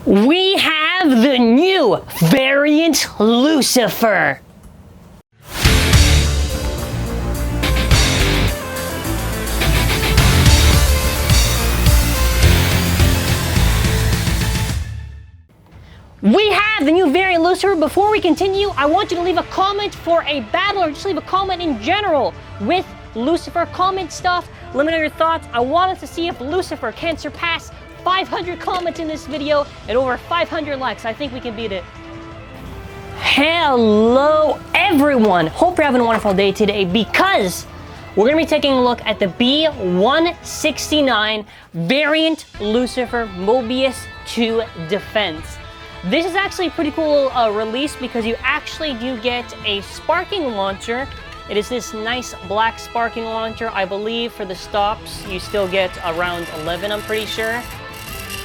We have the new Variant Lucifer. We have the new Variant Lucifer. Before we continue, I want you to leave a comment for a battle, or just leave a comment in general with Lucifer. Comment stuff, let me know your thoughts. I wanted to see if Lucifer can surpass 500 comments in this video and over 500 likes. I think we can beat it. Hello everyone, hope you're having a wonderful day today, because we're going to be taking a look at the B-169 Variant Lucifer Mobius 2 Defense. This is actually a pretty cool release because you actually do get a sparking launcher. It is this nice black sparking launcher. I believe for the stops you still get around 11, I'm pretty sure.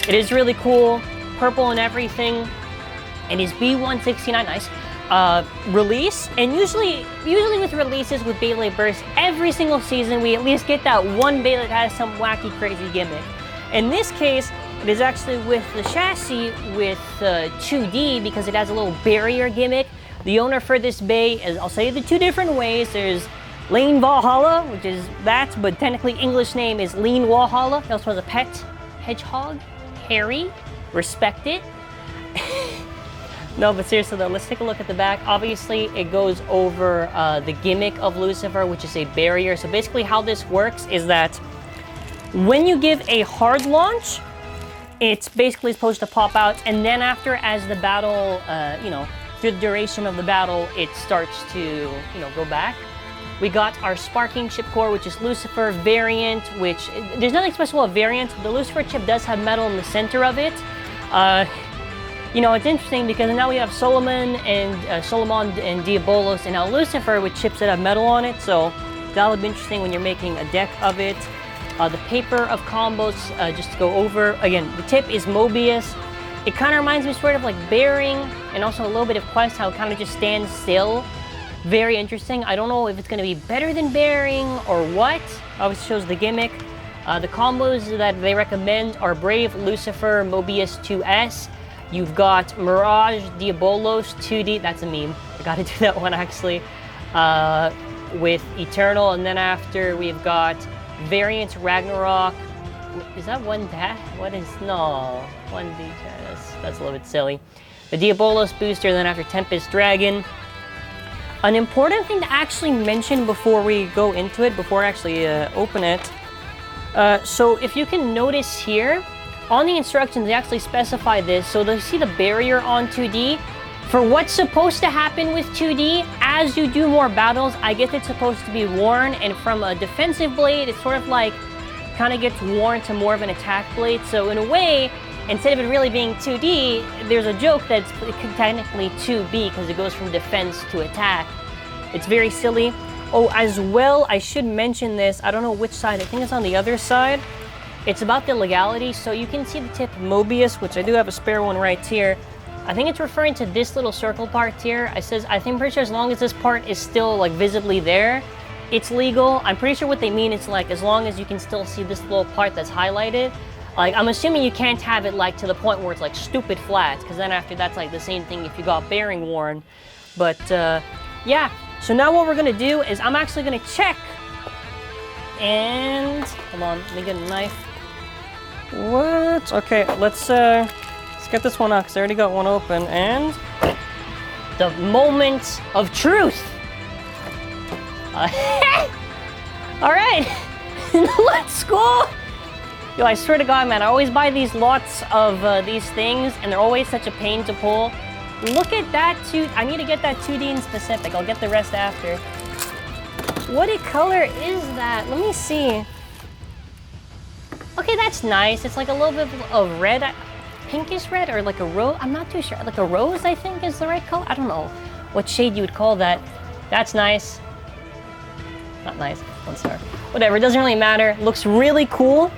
It is really cool, purple and everything. It is B-169, nice release. And usually with releases with Beyblade Burst, every single season we at least get that one Beyblade that has some wacky, crazy gimmick. In this case, it is actually with the chassis with 2D because it has a little barrier gimmick. The owner for this Bay is, I'll say the two different ways. There's Lane Valhalla, which is that, but technically English name is Lane Valhalla. He also has a pet hedgehog, Harry. Respect it. No, but seriously though, let's take a look at the back. Obviously, it goes over the gimmick of Lucifer, which is a barrier. So basically how this works is that when you give a hard launch, it's basically supposed to pop out, and then after, as the battle, through the duration of the battle, it starts to, go back. We got our Sparking chip core, which is Lucifer Variant, which, there's nothing special about Variant. The Lucifer chip does have metal in the center of it. It's interesting because now we have Solomon and Diabolos, and now Lucifer with chips that have metal on it, so that would be interesting when you're making a deck of it. The paper of combos, just to go over, again, the tip is Mobius. It kind of reminds me sort of like Bearing, and also a little bit of Quest, how it kind of just stands still. Very interesting. I don't know if it's going to be better than Bearing or what. Obviously shows the gimmick. The combos that they recommend are Brave, Lucifer, Mobius 2S. You've got Mirage, Diabolos, 2D. That's a meme. I got to do that one actually. With Eternal, and then after we've got Variant Ragnarok. Is that one that? What is, no. One D, that's a little bit silly. The Diabolos booster, then after Tempest Dragon. An important thing to actually mention before we go into it, before I actually open it. So if you can notice here, on the instructions they actually specify this. So they see the barrier on 2D. For what's supposed to happen with 2D, as you do more battles, I guess it's supposed to be worn, and from a defensive blade, it's sort of like, kind of gets worn to more of an attack blade. So in a way, instead of it really being 2D, there's a joke that it could technically 2B because it goes from defense to attack. It's very silly. Oh, as well, I should mention this, I don't know which side, I think it's on the other side. It's about the legality, so you can see the tip Mobius, which I do have a spare one right here. I think it's referring to this little circle part here. I think I'm pretty sure as long as this part is still like visibly there, it's legal. I'm pretty sure what they mean is like as long as you can still see this little part that's highlighted. Like I'm assuming you can't have it like to the point where it's like stupid flat, because then after that's like the same thing if you got bearing worn. But yeah, so now what we're gonna do is I'm actually gonna check. And hold on, let me get a knife. What? Okay, let's get this one out because I already got one open, and the moment of truth. All right, let's go. Yo, I swear to God, man, I always buy these lots of these things, and they're always such a pain to pull. Look at that I need to get that 2D in specific. I'll get the rest after. What color is that? Let me see. Okay, that's nice. It's like a little bit of red. Pinkish red, or like a rose, I'm not too sure. Like a rose, I think, is the right color. I don't know what shade you would call that. That's nice. Not nice, 1 star. Whatever, it doesn't really matter. Looks really cool.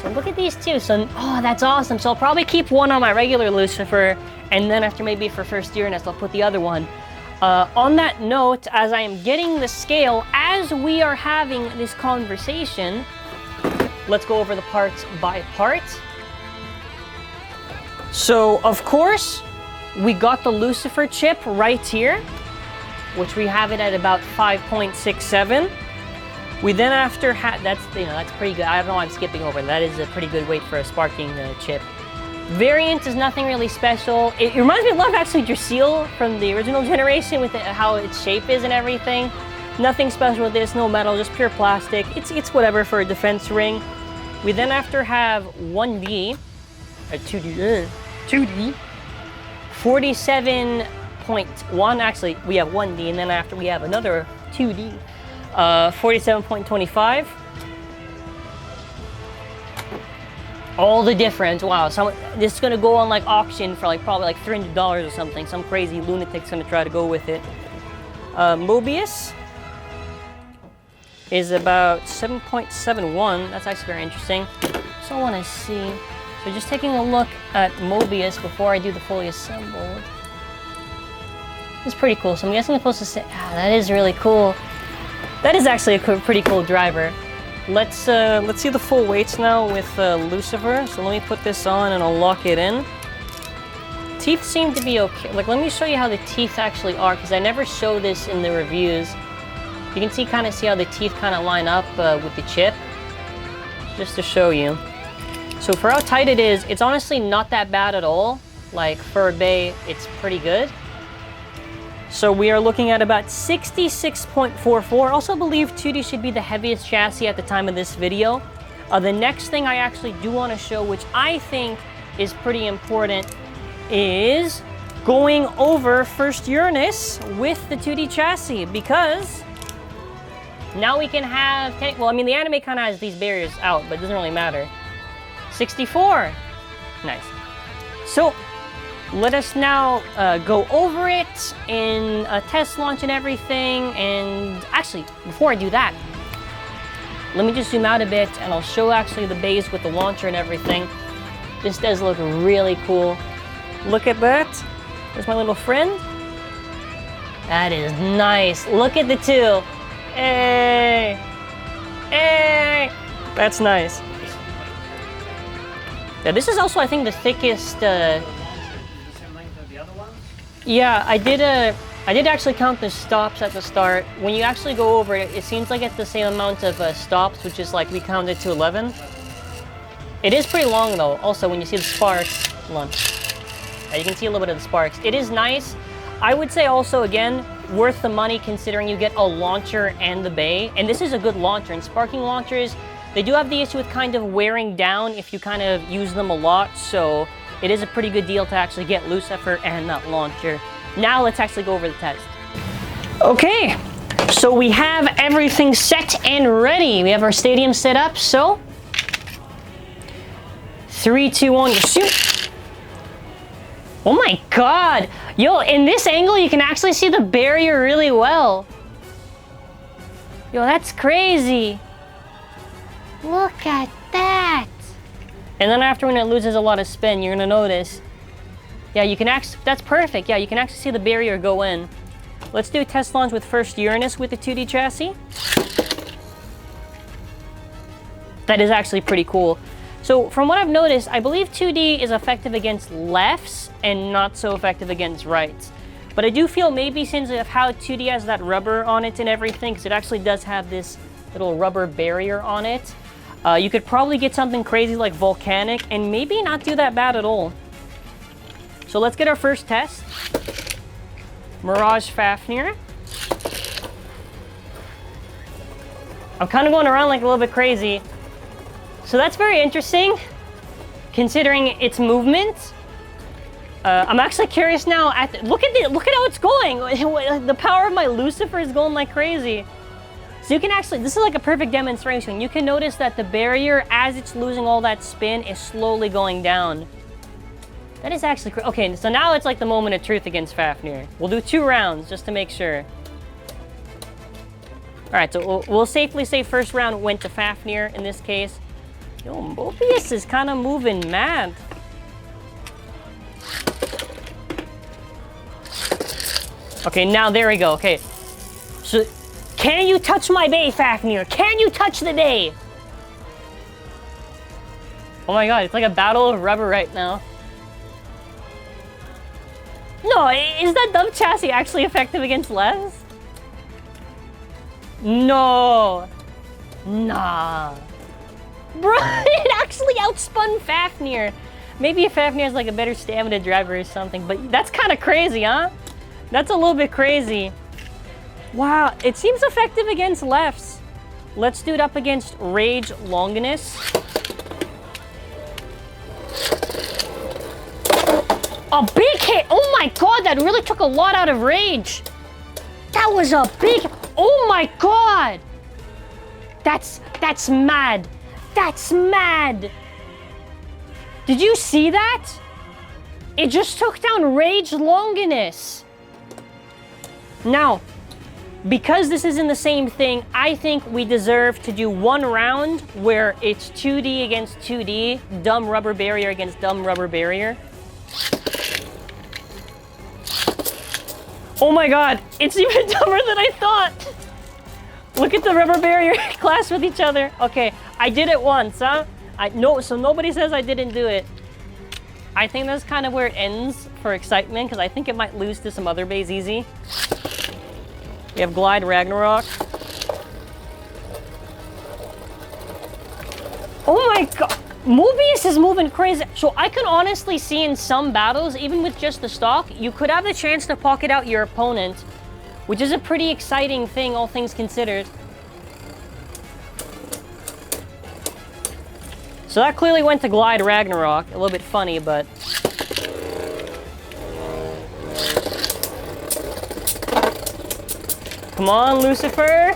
So look at these two. So, oh, that's awesome. So I'll probably keep one on my regular Lucifer, and then after maybe for first year, I'll put the other one. On that note, as I am getting the scale, as we are having this conversation, let's go over the parts by part. So, of course, we got the Lucifer chip right here, which we have it at about 5.67. We then after had, that's pretty good. I don't know why I'm skipping over. That is a pretty good weight for a Sparking chip. Variant is nothing really special. It reminds me a lot of actually Draciel from the original generation with how its shape is and everything. Nothing special with this, no metal, just pure plastic. It's whatever for a defense ring. We then after have 1D, or 2D, 47.1, actually we have 1D and then after we have another 2D, 47.25. All the difference, wow, this is gonna go on like auction for like probably like $300 or something. Some crazy lunatic's gonna try to go with it. Mobius is about 7.71. That's actually very interesting. So I want to see. So just taking a look at Mobius before I do the fully assembled. It's pretty cool. So I'm guessing I'm supposed to say, that is really cool. That is actually a pretty cool driver. Let's see the full weights now with Lucifer. So let me put this on and I'll lock it in. Teeth seem to be okay. Like, let me show you how the teeth actually are, because I never show this in the reviews. You can see how the teeth kind of line up with the chip. Just to show you. So for how tight it is, it's honestly not that bad at all. Like, for a bay, it's pretty good. So we are looking at about 66.44. Also believe 2D should be the heaviest chassis at the time of this video. The next thing I actually do want to show, which I think is pretty important, is going over first Uranus with the 2D chassis, because now we can have, well, I mean, the anime kind of has these barriers out, but it doesn't really matter. 64. Nice. So let us now go over it in a test launch and everything. And actually, before I do that, let me just zoom out a bit and I'll show actually the bays with the launcher and everything. This does look really cool. Look at that. There's my little friend. That is nice. Look at the two. Hey! Hey! That's nice. Yeah, this is also, I think, the thickest. Yeah, I did actually count the stops at the start. When you actually go over it, it seems like it's the same amount of stops, which is like we counted to 11. It is pretty long though. Also, when you see the sparks, you can see a little bit of the sparks. It is nice. I would say also, again, worth the money considering you get a launcher and the bay. And this is a good launcher. And Sparking launchers, they do have the issue with kind of wearing down if you kind of use them a lot. So it is a pretty good deal to actually get Lucifer and that launcher. Now let's actually go over the test. Okay, so we have everything set and ready. We have our stadium set up, so 3, 2, 1, shoot. Oh my god. Yo, in this angle, you can actually see the barrier really well. Yo, that's crazy. Look at that. And then after, when it loses a lot of spin, you're gonna notice. Yeah, you can actually, that's perfect. Yeah, you can actually see the barrier go in. Let's do a test launch with first Uranus with the 2D chassis. That is actually pretty cool. So from what I've noticed, I believe 2D is effective against lefts and not so effective against rights. But I do feel maybe since of how 2D has that rubber on it and everything, because it actually does have this little rubber barrier on it, you could probably get something crazy like volcanic and maybe not do that bad at all. So let's get our first test. Mirage Fafnir. I'm kind of going around like a little bit crazy. So that's very interesting, considering its movement. I'm actually curious now. Look at how it's going. The power of my Lucifer is going like crazy. So you can actually, this is like a perfect demonstration. You can notice that the barrier, as it's losing all that spin, is slowly going down. That is actually okay. So now it's like the moment of truth against Fafnir. We'll do 2 rounds just to make sure. All right, so we'll safely say first round went to Fafnir in this case. Yo, Mobius is kind of moving mad. Okay, now there we go. Okay, so can you touch my bay, Fafnir? Can you touch the bay? Oh my god, it's like a battle of rubber right now. No, is that dumb chassis actually effective against Les? No. Nah. Bro, it actually outspun Fafnir. Maybe if Fafnir has like a better stamina driver or something, but that's kind of crazy, huh? That's a little bit crazy. Wow, it seems effective against lefts. Let's do it up against Rage Longinus. A big hit! Oh my god, that really took a lot out of Rage. That was a big... Oh my god! That's mad. That's mad. Did you see that? It just took down Rage Longinus. Now, because this isn't the same thing, I think we deserve to do one round where it's 2D against 2D, dumb rubber barrier against dumb rubber barrier. Oh my god, it's even dumber than I thought. Look at the rubber barrier clash with each other. Okay, I did it once, huh? So nobody says I didn't do it. I think that's kind of where it ends for excitement, because I think it might lose to some other bays easy. We have Glide Ragnarok. Oh my god! Mobius is moving crazy. So I can honestly see in some battles, even with just the stock, you could have the chance to pocket out your opponent, which is a pretty exciting thing, all things considered. So that clearly went to Glide Ragnarok. A little bit funny, but... Come on, Lucifer!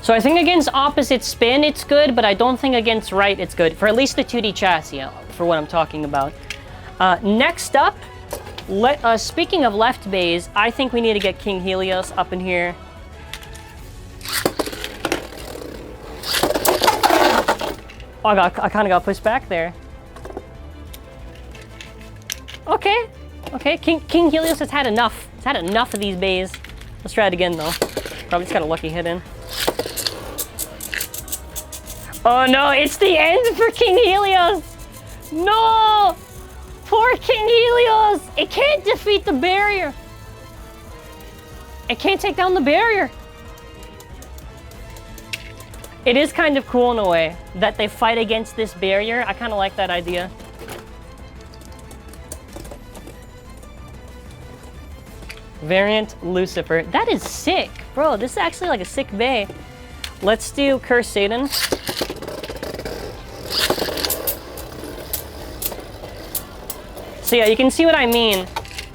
So I think against opposite spin it's good, but I don't think against right it's good. For at least the 2D chassis, for what I'm talking about. Next up, speaking of left bays, I think we need to get King Helios up in here. Oh, I kind of got pushed back there. Okay, okay. King Helios has had enough. It's had enough of these bays. Let's try it again, though. Probably just got a lucky hit in. Oh no, it's the end for King Helios! No! Poor King Helios! It can't defeat the barrier! It can't take down the barrier! It is kind of cool in a way that they fight against this barrier. I kind of like that idea. Variant Lucifer. That is sick, bro. This is actually like a sick bay. Let's do Curse Satan. So yeah, you can see what I mean.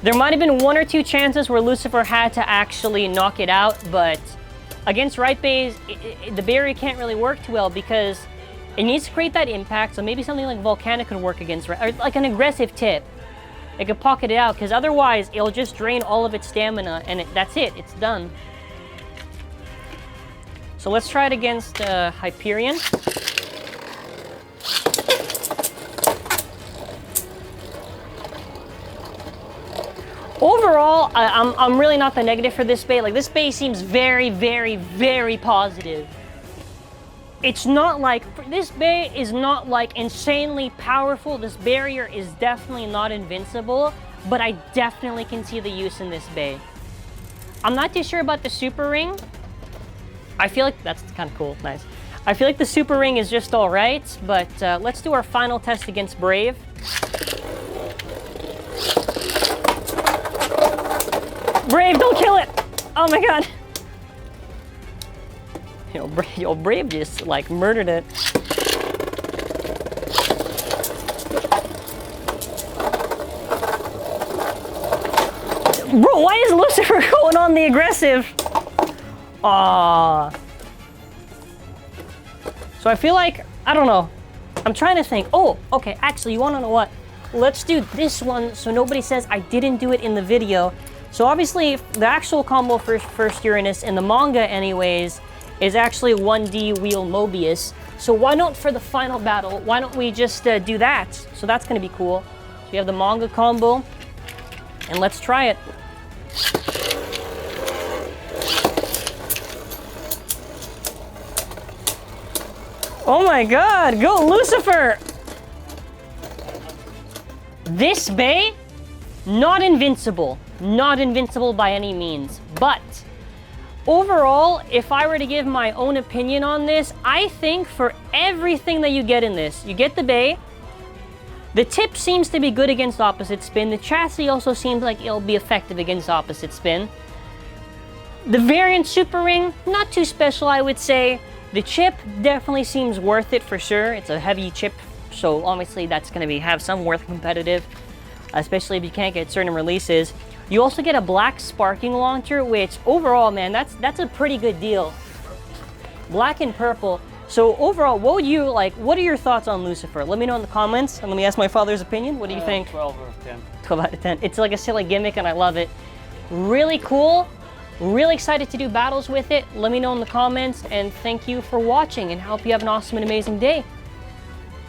There might have been one or two chances where Lucifer had to actually knock it out, but against right bays, the barrier can't really work too well because it needs to create that impact, so maybe something like Volcanic could work against right, or like an aggressive tip. It could pocket it out, because otherwise it'll just drain all of its stamina, and that's it, it's done. So let's try it against Hyperion. Overall, I'm really not the negative for this bay. Like, this bay seems very, very, very positive. It's not like, this bay is not like insanely powerful. This barrier is definitely not invincible, but I definitely can see the use in this bay. I'm not too sure about the super ring. I feel like that's kind of cool, nice. I feel like the super ring is just all right, but let's do our final test against Brave. Brave, don't kill it! Oh my god. Yo, Brave just like murdered it. Bro, why is Lucifer going on the aggressive? Aww. So I feel like, I don't know. I'm trying to think. Oh, okay, actually, you wanna know what? Let's do this one so nobody says I didn't do it in the video. So obviously, the actual combo for First Uranus in the manga anyways is actually 1D Wheel Mobius. So why not for the final battle, why don't we just do that? So that's gonna be cool. So we have the manga combo, and let's try it. Oh my god, go Lucifer! This bay, not invincible. Not invincible by any means. But overall, if I were to give my own opinion on this, I think for everything that you get in this, you get the bay, the tip seems to be good against opposite spin. The chassis also seems like it'll be effective against opposite spin. The Variant Super Ring, not too special, I would say. The chip definitely seems worth it for sure. It's a heavy chip, so obviously that's going to have some worth competitive, especially if you can't get certain releases. You also get a black sparking launcher, which overall, man, that's a pretty good deal. Black and purple. So overall, what are your thoughts on Lucifer? Let me know in the comments, and let me ask my father's opinion. What do you think? 12 out of 10. 12 out of 10. It's like a silly gimmick, and I love it. Really cool. Really excited to do battles with it. Let me know in the comments, and thank you for watching, and I hope you have an awesome and amazing day.